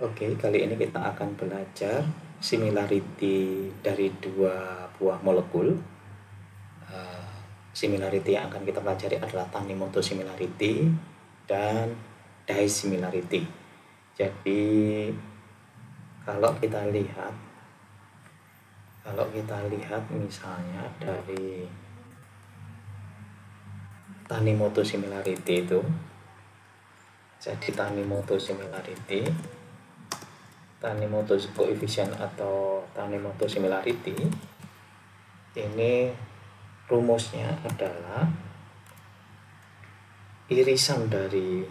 Oke, kali ini kita akan belajar similarity dari dua buah molekul. Similarity yang akan kita pelajari adalah Tanimoto similarity dan disimilarity. Jadi kalau kita lihat misalnya dari Tanimoto similarity itu, jadi Tanimoto coefficient atau Tanimoto similarity ini rumusnya adalah irisan dari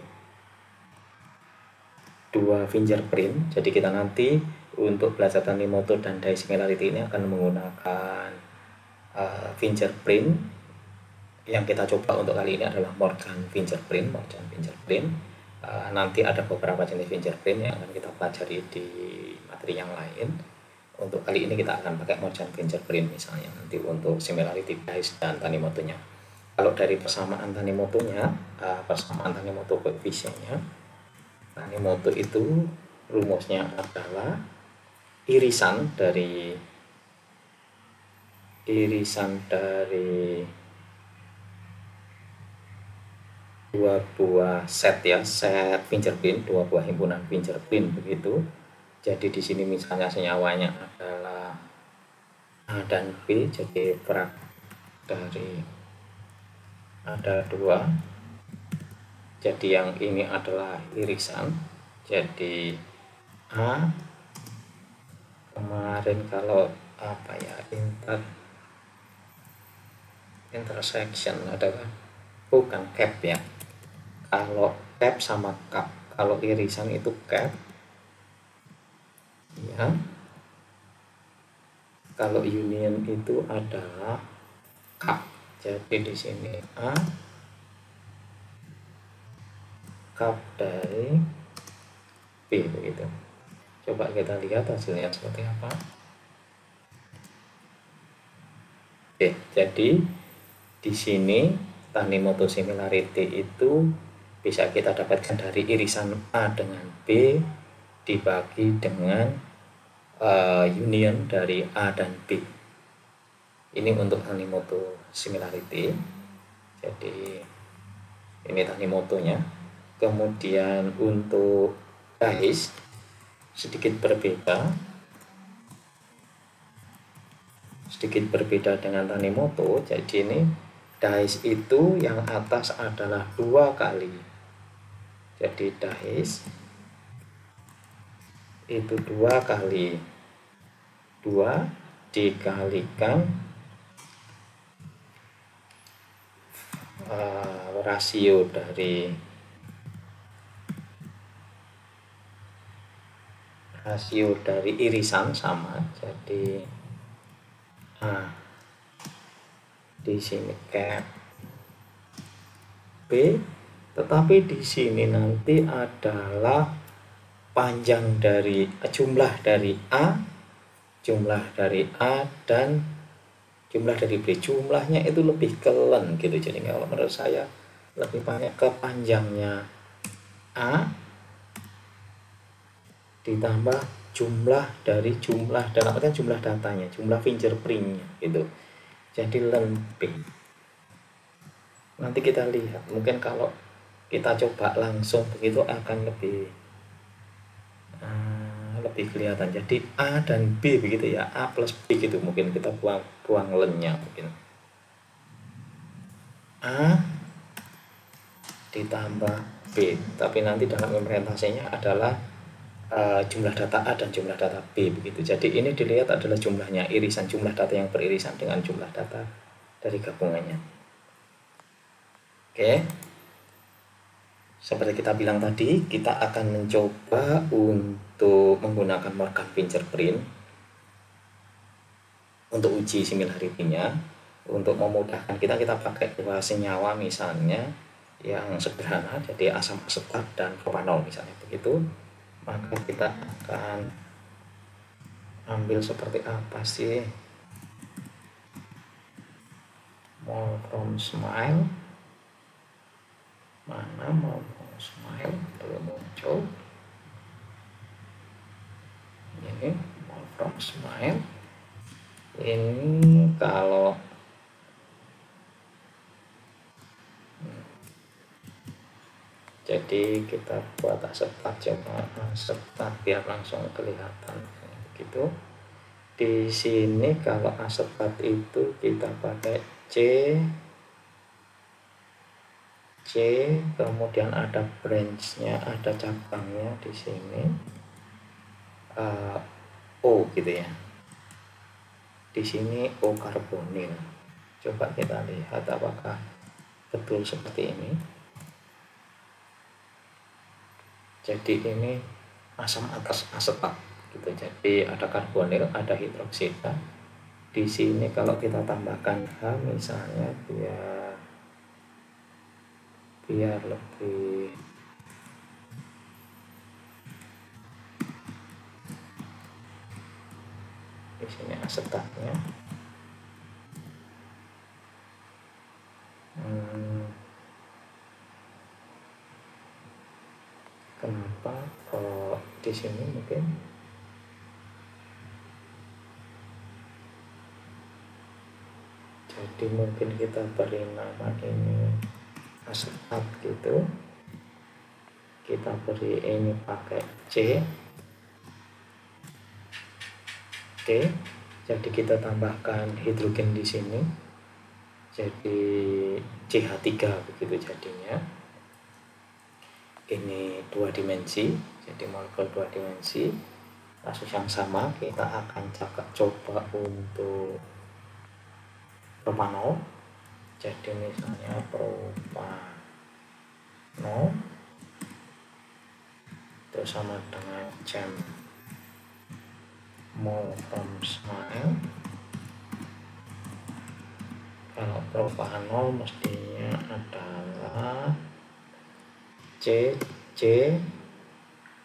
dua fingerprint. Jadi kita nanti untuk belajar Tanimoto dan disimilarity ini akan menggunakan fingerprint. Yang kita coba untuk kali ini adalah Morgan fingerprint. Nanti ada beberapa jenis fingerprint yang akan kita pelajari di materi yang lain. Untuk kali ini kita akan pakai Morgan fingerprint misalnya nanti untuk similarity dice dan Tanimoto-nya. Kalau dari persamaan Tanimoto-nya, persamaan Tanimoto coefficient-nya, Tanimoto itu rumusnya adalah irisan dari dua buah set ya, set fingerprint, dua buah himpunan fingerprint begitu. Jadi di sini misalnya senyawanya adalah A dan B, jadi perak dari ada dua. Jadi yang ini adalah irisan. Jadi A kemarin kalau intersection adalah bukan cap ya. Kalau cap sama cup, kalau irisan itu cap ya. Kalau union itu adalah cup. Jadi di sini A cup dari B begitu. Coba kita lihat hasilnya seperti apa. Oke, jadi di sini Tanimoto similarity itu bisa kita dapatkan dari irisan A dengan B dibagi dengan union dari A dan B. Ini untuk Tanimoto similarity. Jadi ini Tanimoto-nya. Kemudian untuk dice sedikit berbeda dengan Tanimoto. Jadi ini dice itu yang atas adalah 2 kali. Jadi dice itu 2 kali 2 dikalikan rasio dari irisan sama. Jadi di sini cap B, tetapi di sini nanti adalah panjang dari jumlah dari A dan jumlah dari B. Jumlahnya itu lebih kelen gitu. Jadi kalau menurut saya lebih banyak ke panjangnya A ditambah jumlah dalam artian jumlah datanya, jumlah fingerprintnya gitu. Jadi lebih. Nanti kita lihat, mungkin kalau kita coba langsung begitu akan lebih kelihatan. Jadi A dan B begitu ya, A plus B gitu. Mungkin kita buang lennya mungkin. A ditambah B, tapi nanti dalam implementasinya adalah jumlah data A dan jumlah data B begitu. Jadi ini dilihat adalah jumlahnya, irisan jumlah data yang beririsan dengan jumlah data dari gabungannya. Oke. Seperti kita bilang tadi, kita akan mencoba untuk menggunakan Morgan fingerprint untuk uji similarity-nya. Untuk memudahkan kita pakai dua senyawa misalnya yang sederhana, jadi asam asetat dan propanol misalnya begitu. Maka kita akan ambil seperti apa sih? Mol from smile, mana mol from smile belum muncul. sini move from smile. Ini kalau jadi kita buat asetat, coba asetat biar langsung kelihatan gitu. Di sini kalau asetat itu kita pakai C, kemudian ada branch-nya, ada cabangnya di sini, O gitu ya. Di sini O karbonil. Coba kita lihat apakah betul seperti ini. Jadi ini asam atas asetat gitu. Jadi ada karbonil, ada hidroksida. Di sini kalau kita tambahkan H misalnya biar lebih di sini asetatnya. Kenapa kok di sini mungkin jadi mungkin kita beri nama ini asetat gitu, kita beri ini pakai C. Oke, jadi kita tambahkan hidrogen di sini jadi CH3 begitu jadinya. Ini 2 dimensi, jadi molekul 2 dimensi. Kasus yang sama kita akan coba untuk propanol. Jadi misalnya propanol itu sama dengan chem mole from smile. Kalau propanol mestinya adalah C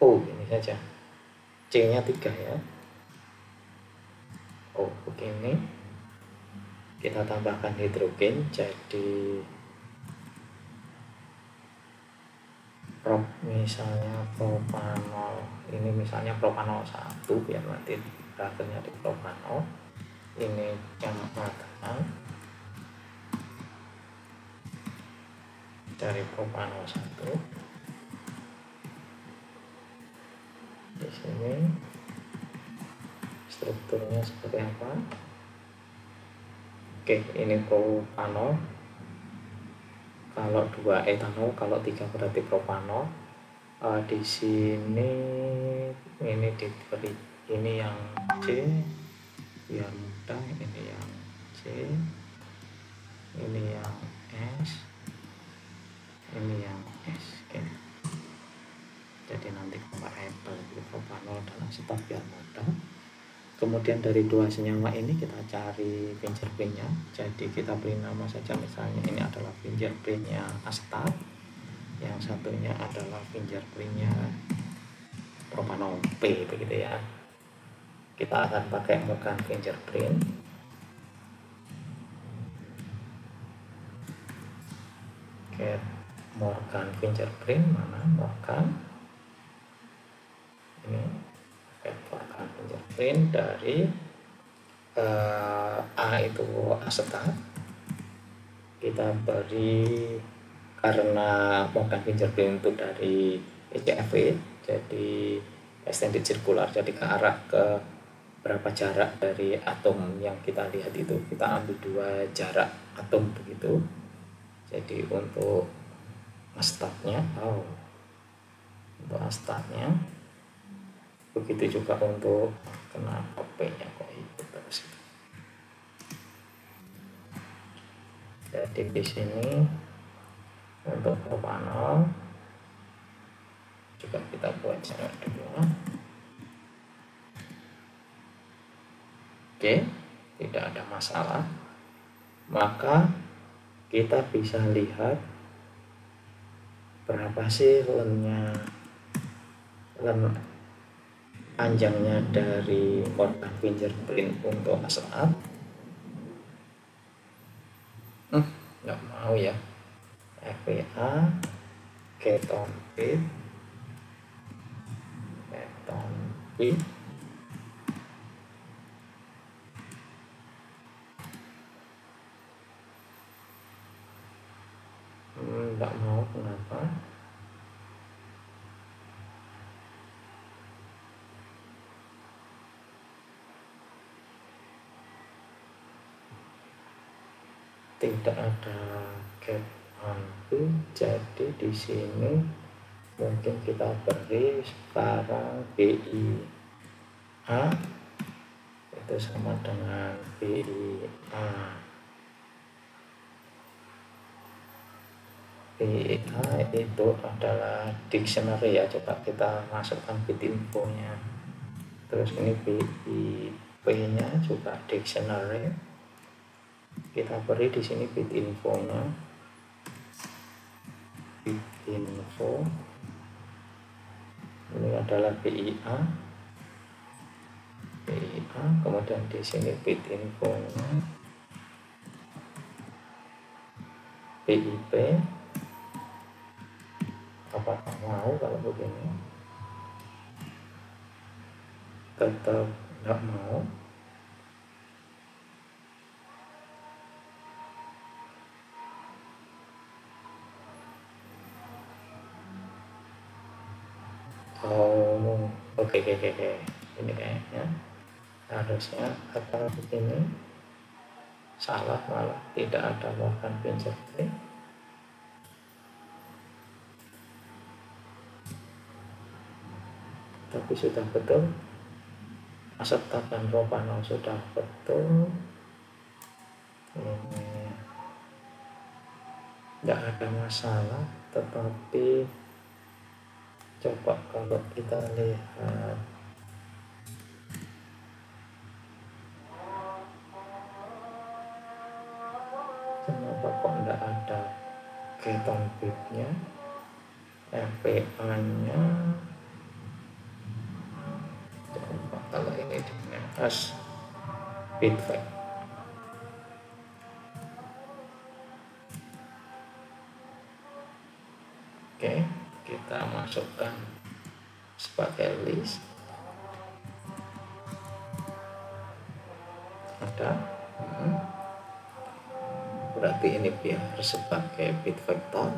O ini saja, C nya 3 ya. Oh begini, kita tambahkan hidrogen jadi misalnya propanol, ini misalnya propanol 1 biar nanti berakhirnya di propanol. Ini yang mengatakan dari propanol 1. Di sini strukturnya seperti apa? Oke, ini propanol. Kalau 2 etanol, kalau 3 berarti propanol. Di sini ini diberi, ini yang C biar mudah, ini yang C, ini yang S, ini yang S. Oke. Jadi nanti comparable propanol dan asetat biar mudah. Kemudian dari 2 senyawa ini kita cari fingerprintnya. Jadi kita beri nama saja, misalnya ini adalah fingerprintnya asetat, yang satunya adalah fingerprintnya propanol P begitu ya. Kita akan pakai Morgan fingerprint. Get Morgan fingerprint, mana Morgan? Ini Morgan fingerprint dari A itu asetat. Kita beri, karena Morgan fingerprint itu dari ECFE, jadi extended circular, jadi ke arah ke berapa jarak dari atom yang kita lihat itu, kita ambil 2 jarak atom begitu. Jadi untuk asetatnya, untuk asetatnya begitu juga untuk, kenapa P-nya kok ikut terus. Jadi di sini untuk propanol juga kita buat jarak 2. Oke, tidak ada masalah. Maka kita bisa lihat berapa sih len panjangnya dari Morgan fingerprint untuk asetat. Nggak mau ya, FPA keton P tidak ada gap ambil, jadi di sini mungkin kita beri sekarang BIA itu sama dengan BIA. BIA itu adalah dictionary ya, coba kita masukkan bit infonya. Terus ini BIP nya juga dictionary, kita beri di sini bit infonya, bit info ini adalah BIA, kemudian di sini bit infonya BIP. Apakah mau kalau begini? Tetap nggak mau. Oh, oke. Ini kayaknya harusnya apa begini, salah, malah tidak ada Morgan fingerprint. Tapi sudah betul, asetat dan propanol sudah betul. Ini tidak ada masalah, tetapi coba kalau kita lihat kenapa kok tidak ada keton bitnya, RPA nya. Coba kalau ini dengan as bitfake. Oke, kita masukkan sebagai list. Ada, berarti ini biar sebagai bit vektor.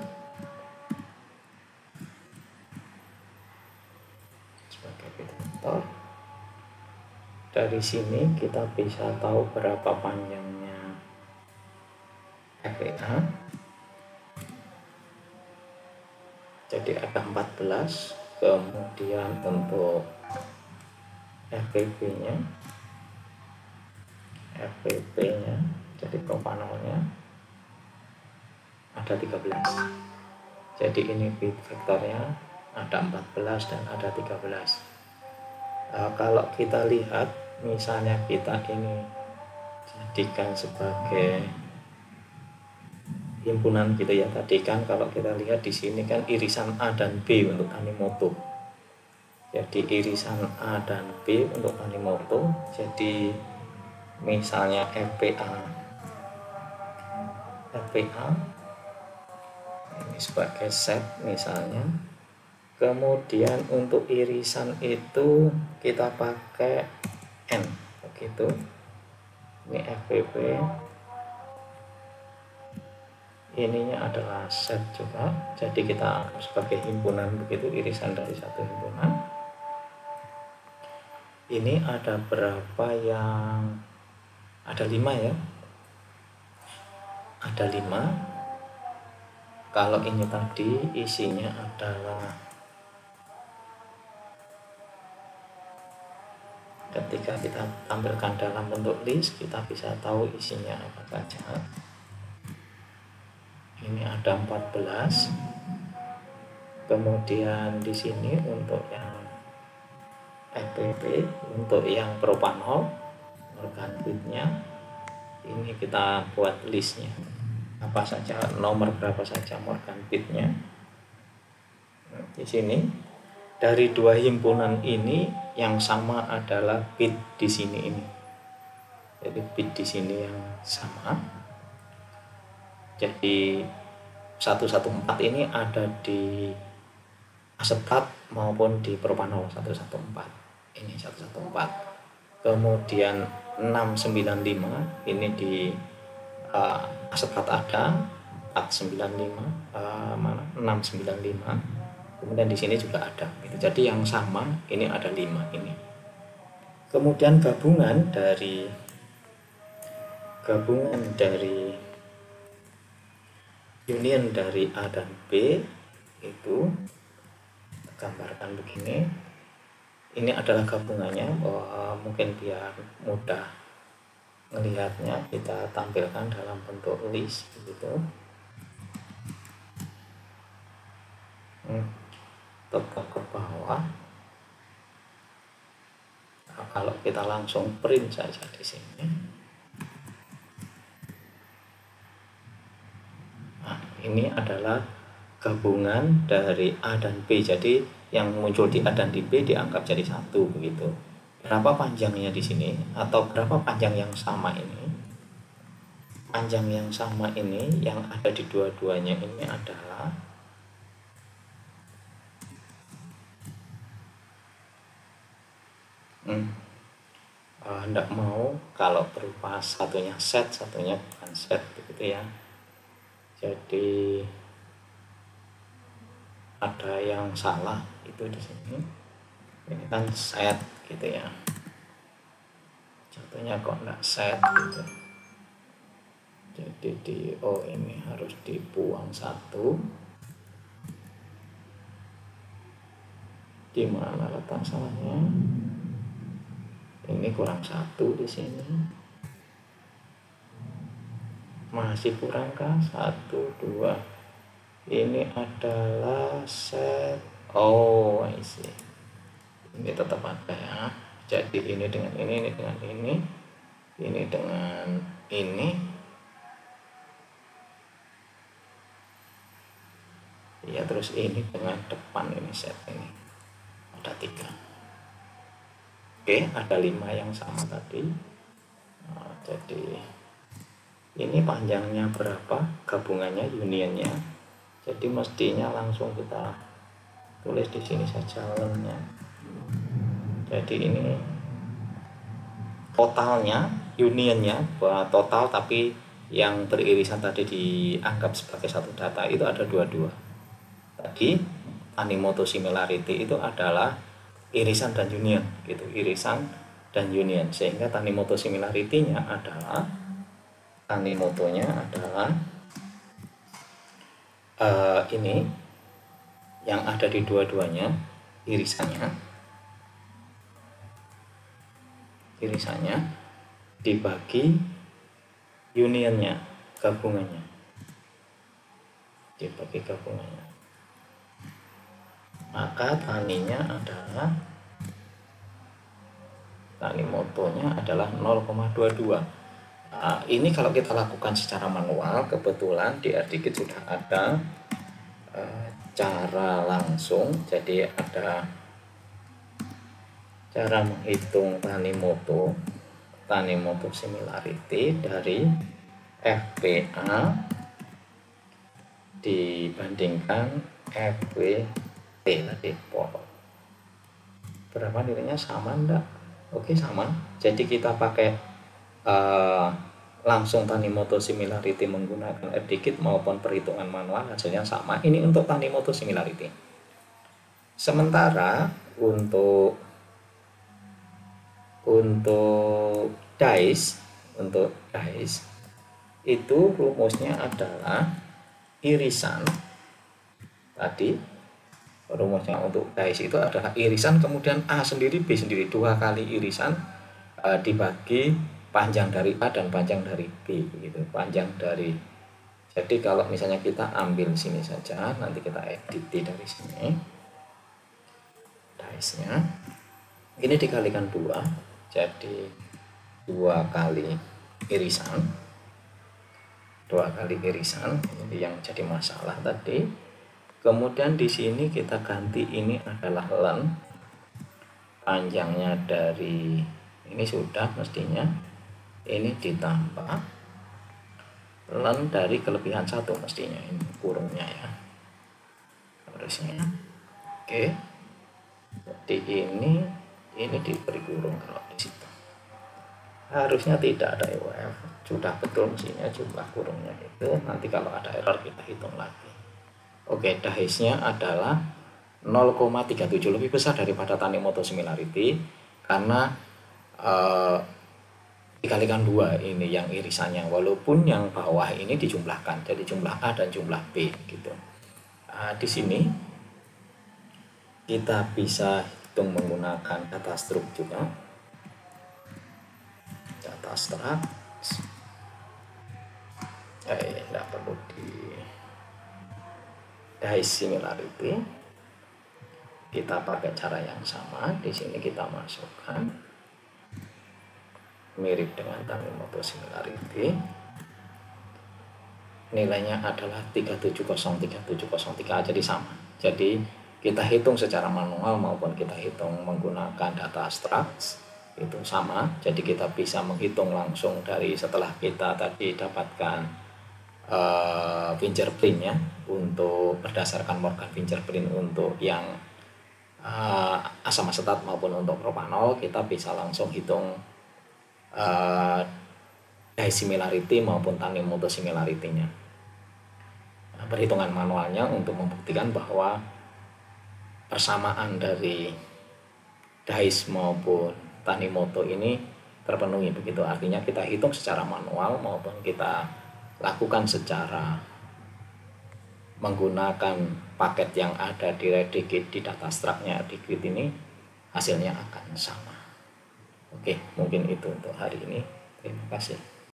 Sebagai bit vektor. Dari sini kita bisa tahu berapa panjangnya RPA. Jadi ada 14, kemudian untuk FPP-nya, jadi propanolnya ada 13. Jadi ini bit vektornya ada 14 dan ada 13. Kalau kita lihat, misalnya kita ini jadikan sebagai himpunan gitu ya, tadi kan kalau kita lihat di sini kan irisan A dan B untuk Tanimoto. Jadi irisan A dan B untuk Tanimoto. Jadi misalnya RPA ini sebagai set misalnya. Kemudian untuk irisan itu kita pakai N begitu. Ini FPP, ininya adalah set juga, jadi kita sebagai himpunan begitu, irisan dari satu himpunan. Ini ada berapa yang ada 5 ya, ada 5. Kalau ini tadi isinya adalah, ketika kita tampilkan dalam bentuk list, kita bisa tahu isinya apa saja. Ini ada 14. Kemudian di sini untuk yang FPP, untuk yang propanol, Morgan bitnya ini kita buat listnya apa saja, nomor berapa saja Morgan bitnya. Di sini dari dua himpunan ini yang sama adalah bit di sini ini. Jadi bit di sini yang sama. Jadi 114 ini ada di asetat maupun di propanol 114. Ini 114. Kemudian 695 ini di asetat ada 495, mana 695. Kemudian di sini juga ada gitu. Jadi yang sama ini ada 5 ini. Kemudian gabungan dari union dari A dan B itu gambarkan begini. Ini adalah gabungannya, mungkin biar mudah melihatnya kita tampilkan dalam bentuk list gitu. Tetap ke bawah. Nah, kalau kita langsung print saja di sini, nah, ini adalah gabungan dari A dan B. Jadi yang muncul di A dan di B dianggap jadi satu begitu. Berapa panjangnya di sini atau berapa panjang yang sama ini? Panjang yang sama ini yang ada di dua-duanya ini adalah hendak mau kalau berupa satunya set, satunya bukan set begitu ya. Jadi ada yang salah itu di sini. Ini kan set gitu ya. Contohnya kok enggak set gitu. Jadi di ini harus dibuang satu. Di mana letak salahnya? Ini kurang satu di sini. Masih kurangkah? 1, 2. Ini adalah set. Oh, I see. Ini tetap ada ya. Jadi ini dengan ini dengan ini dengan ini. Ya, terus ini dengan depan ini set ini. Ada 3. Oke, ada 5 yang sama tadi. Nah, jadi ini panjangnya berapa? Gabungannya, unionnya. Jadi mestinya langsung kita tulis di sini saja lennya. Jadi ini totalnya, unionnya, total tapi yang beririsan tadi dianggap sebagai satu data itu ada 22. Tadi Tanimoto similarity itu adalah irisan dan union gitu, irisan dan union, sehingga Tanimoto similarity-nya adalah Tanimoto-nya adalah ini yang ada di dua-duanya irisannya dibagi unionnya, gabungannya, dibagi gabungannya, maka taninya adalah Tanimoto-nya adalah 0,22. Nah, ini kalau kita lakukan secara manual, kebetulan di Erdikit sudah ada cara langsung. Jadi ada cara menghitung Tanimoto similarity dari FPA dibandingkan FWT tadi. Berapa nilainya, sama enggak? Oke, sama. Jadi kita pakai langsung Tanimoto similarity menggunakan Erdikit maupun perhitungan manual, hasilnya sama. Ini untuk Tanimoto similarity. Sementara untuk dice itu rumusnya adalah irisan. Tadi rumusnya untuk dice itu adalah irisan kemudian A sendiri B sendiri, 2 kali irisan dibagi panjang dari A dan panjang dari B begitu. Jadi kalau misalnya kita ambil sini saja, nanti kita edit dari sini dice-nya, ini dikalikan 2, jadi 2 kali irisan, ini yang jadi masalah tadi. Kemudian di sini kita ganti, ini adalah len, panjangnya dari ini sudah mestinya, ini ditambah len dari kelebihan 1 mestinya, ini kurungnya ya harusnya. Oke, jadi ini diberi kurung. Kalau di situ harusnya tidak ada EWF, sudah betul mestinya jumlah kurungnya itu. Nanti kalau ada error kita hitung lagi. Oke, dice-nya adalah 0,37, lebih besar daripada Tanimoto similarity karena dikalikan 2 ini yang irisannya, walaupun yang bawah ini dijumlahkan jadi jumlah A dan jumlah B gitu. Di sini kita bisa hitung menggunakan data struct juga, data struct tidak perlu di dice similarity, kita pakai cara yang sama. Di sini kita masukkan mirip dengan Tanimoto similarity, nilainya adalah 3703 jadi sama. Jadi kita hitung secara manual maupun kita hitung menggunakan data struct itu sama. Jadi kita bisa menghitung langsung dari setelah kita tadi dapatkan fingerprintnya untuk berdasarkan Morgan fingerprint untuk yang asam asetat maupun untuk propanol, kita bisa langsung hitung disimilarity maupun Tanimoto similarity-nya. Perhitungan manualnya untuk membuktikan bahwa persamaan dari dice maupun Tanimoto ini terpenuhi begitu. Artinya kita hitung secara manual maupun kita lakukan secara menggunakan paket yang ada di Redigit di data struct-nya Redigit ini, hasilnya akan sama. Oke, mungkin itu untuk hari ini. Terima kasih.